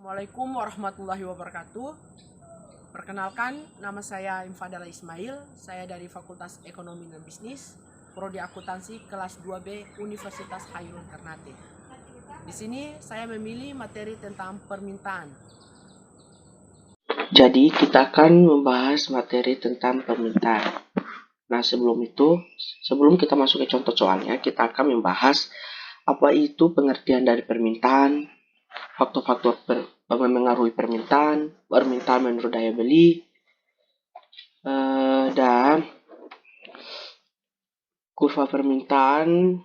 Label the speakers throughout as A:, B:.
A: Assalamualaikum warahmatullahi wabarakatuh. Perkenalkan, nama saya Infadala Ismail. Saya dari Fakultas Ekonomi dan Bisnis, Prodi Akuntansi kelas 2B Universitas Khairul Ternate. Di sini saya memilih materi tentang permintaan.
B: Jadi kita akan membahas materi tentang permintaan. Nah, sebelum kita masuk ke contoh soalnya, kita akan membahas apa itu pengertian dari permintaan, faktor-faktor memengaruhi permintaan menurut daya beli, dan kurva permintaan,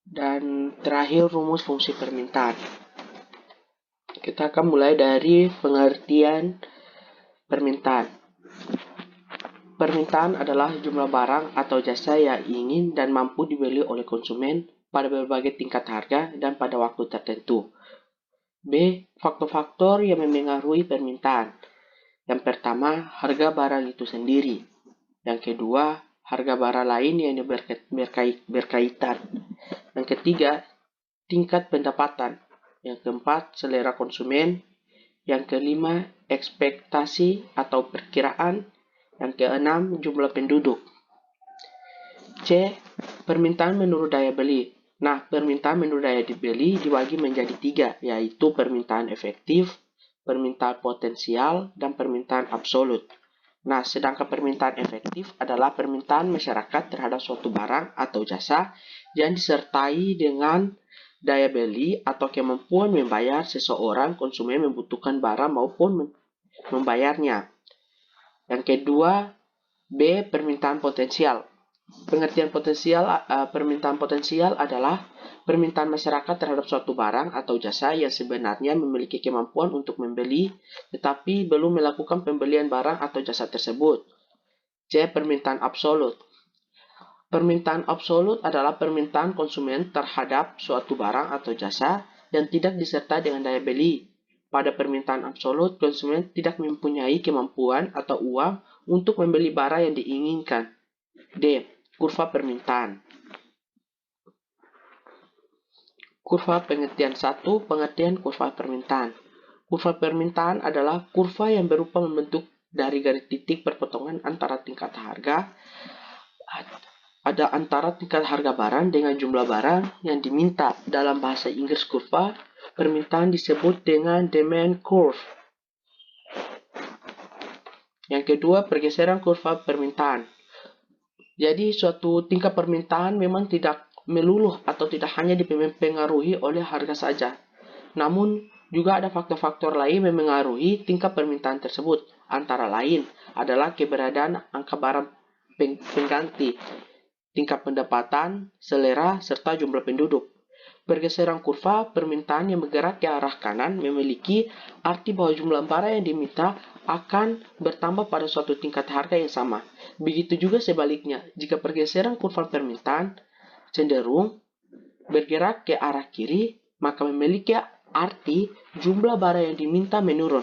B: dan terakhir rumus fungsi permintaan. Kita akan mulai dari pengertian permintaan. Permintaan adalah jumlah barang atau jasa yang ingin dan mampu dibeli oleh konsumen pada berbagai tingkat harga dan pada waktu tertentu. B. Faktor-faktor yang memengaruhi permintaan. Yang pertama, harga barang itu sendiri. Yang kedua, harga barang lain yang berkaitan. Yang ketiga, tingkat pendapatan. Yang keempat, selera konsumen. Yang kelima, ekspektasi atau perkiraan. Yang keenam, jumlah penduduk. C. Permintaan menurut daya beli. Nah, permintaan menurut daya beli dibagi menjadi 3, yaitu permintaan efektif, permintaan potensial, dan permintaan absolut. Nah, sedangkan permintaan efektif adalah permintaan masyarakat terhadap suatu barang atau jasa yang disertai dengan daya beli atau kemampuan membayar seseorang konsumen membutuhkan barang maupun membayarnya. Yang kedua, B. Permintaan potensial. Pengertian permintaan potensial adalah permintaan masyarakat terhadap suatu barang atau jasa yang sebenarnya memiliki kemampuan untuk membeli, tetapi belum melakukan pembelian barang atau jasa tersebut. C. Permintaan absolut. Permintaan absolut adalah permintaan konsumen terhadap suatu barang atau jasa yang tidak disertai dengan daya beli. Pada permintaan absolut, konsumen tidak mempunyai kemampuan atau uang untuk membeli barang yang diinginkan. D. Kurva permintaan. Kurva pengertian 1, pengertian kurva permintaan. Kurva permintaan adalah kurva yang berupa membentuk dari garis titik perpotongan antara tingkat harga barang dengan jumlah barang yang diminta. Dalam bahasa Inggris, kurva permintaan disebut dengan demand curve. Yang kedua, pergeseran kurva permintaan. Jadi, suatu tingkat permintaan memang tidak meluluh atau tidak hanya dipengaruhi oleh harga saja. Namun, juga ada faktor-faktor lain yang memengaruhi tingkat permintaan tersebut. Antara lain adalah keberadaan angka barang pengganti, tingkat pendapatan, selera, serta jumlah penduduk. Pergeseran kurva permintaan yang bergerak ke arah kanan memiliki arti bahwa jumlah barang yang diminta akan bertambah pada suatu tingkat harga yang sama. Begitu juga sebaliknya, jika pergeseran kurva permintaan cenderung bergerak ke arah kiri, maka memiliki arti jumlah barang yang diminta menurun.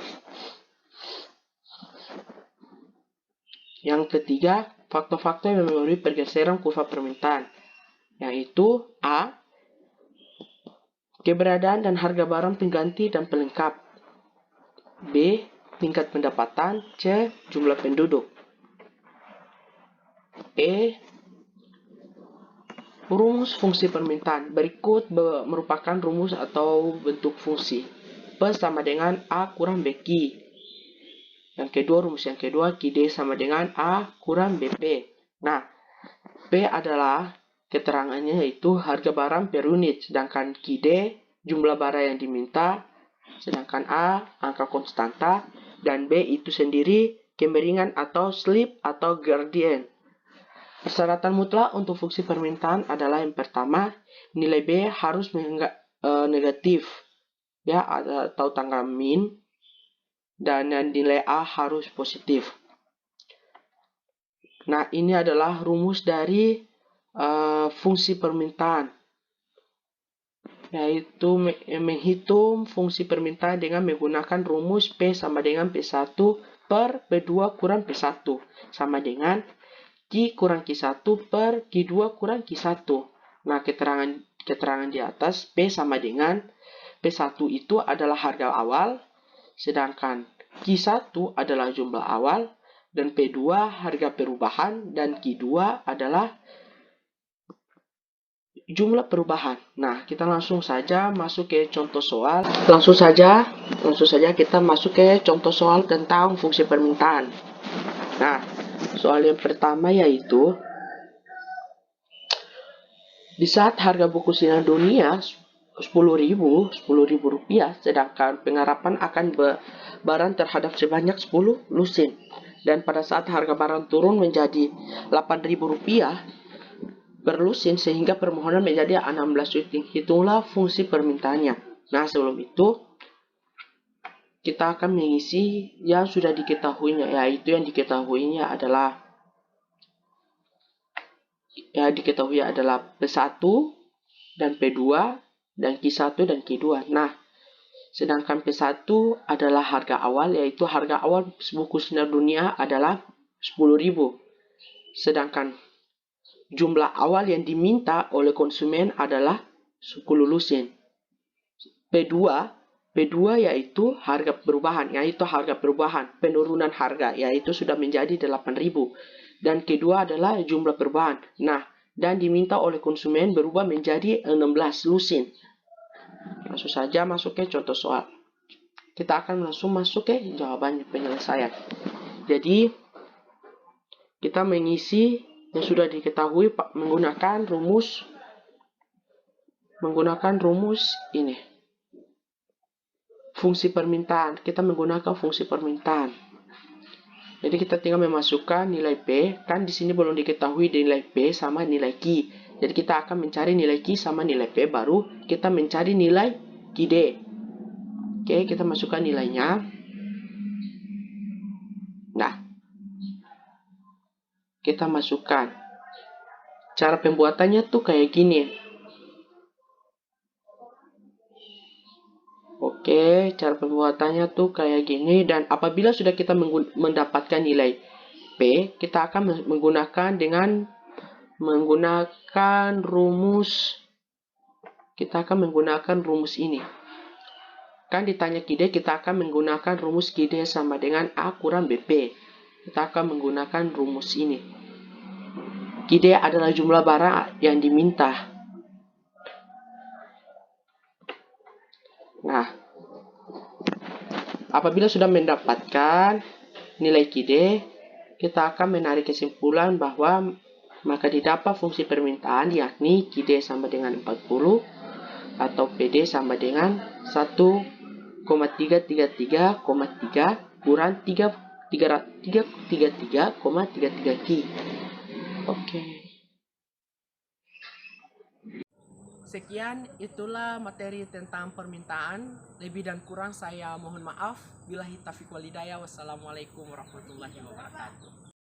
B: Yang ketiga, faktor-faktor yang memengaruhi pergeseran kurva permintaan, yaitu A. Keberadaan dan harga barang pengganti dan pelengkap. B. Tingkat pendapatan. C. Jumlah penduduk. E. Rumus fungsi permintaan. Berikut merupakan rumus atau bentuk fungsi. P sama dengan A kurang BQ. Rumus yang kedua, QD sama dengan A kurang BP. Nah, P adalah keterangannya yaitu harga barang per unit, sedangkan QD jumlah barang yang diminta, sedangkan A angka konstanta, dan B itu sendiri kemiringan atau slip atau gradient. Persyaratan mutlak untuk fungsi permintaan adalah yang pertama, nilai B harus negatif, ya, atau tanggal min, dan nilai A harus positif. Nah, ini adalah rumus dari fungsi permintaan, yaitu menghitung fungsi permintaan dengan menggunakan rumus P sama dengan P1 per P2 kurang P1 sama dengan Q kurang Q1 per Q2 kurang Q1. Nah, keterangan di atas P sama dengan P1 itu adalah harga awal, sedangkan Q1 adalah jumlah awal, dan P2 harga perubahan, dan Q2 adalah jumlah perubahan. Nah, kita langsung saja masuk ke contoh soal. Langsung saja kita masuk ke contoh soal tentang fungsi permintaan. Nah, soal yang pertama yaitu di saat harga buku sinar dunia 10.000 rupiah, sedangkan pengharapan akan barang terhadap sebanyak 10 lusin. Dan pada saat harga barang turun menjadi 8.000 rupiah per lusin, sehingga permohonan menjadi 16 lusin. Hitunglah fungsi permintaannya. Nah, sebelum itu kita akan mengisi yang sudah diketahuinya, yaitu yang diketahuinya adalah P1 dan P2 dan Q1 dan Q2. Nah, sedangkan P1 adalah harga awal, yaitu harga awal buku sinar dunia adalah 10.000. Sedangkan jumlah awal yang diminta oleh konsumen adalah 10 lusin. P2 yaitu harga perubahan, penurunan harga, yaitu sudah menjadi 8.000. Dan kedua adalah jumlah perubahan. Nah, dan diminta oleh konsumen berubah menjadi 16 lusin. Langsung saja masuk ke contoh soal. Kita akan langsung masuk ke jawaban penyelesaian. Jadi, kita mengisi yang sudah diketahui menggunakan rumus ini. Fungsi permintaan. Kita menggunakan fungsi permintaan. Jadi kita tinggal memasukkan nilai P. Kan di sini belum diketahui nilai P sama nilai Q. Jadi kita akan mencari nilai Q sama nilai P, baru kita mencari nilai QD. Oke, kita masukkan nilainya. Nah, kita masukkan. Cara pembuatannya tuh kayak gini. Oke, cara pembuatannya tuh kayak gini. Dan apabila sudah kita mendapatkan nilai P, kita akan menggunakan rumus ini. Kan ditanya QD, kita akan menggunakan rumus QD sama dengan A kurang BP. Kita akan menggunakan rumus ini. QD adalah jumlah barang yang diminta. Nah, apabila sudah mendapatkan nilai QD, kita akan menarik kesimpulan bahwa maka didapat fungsi permintaan, yakni QD sama dengan 40 atau PD sama dengan 1,333,3 kurang 333,33 Q. Oke.
A: Sekian, itulah materi tentang permintaan. Lebih dan kurang saya mohon maaf. Billahi taufiq wal hidayah. Wassalamualaikum warahmatullahi wabarakatuh.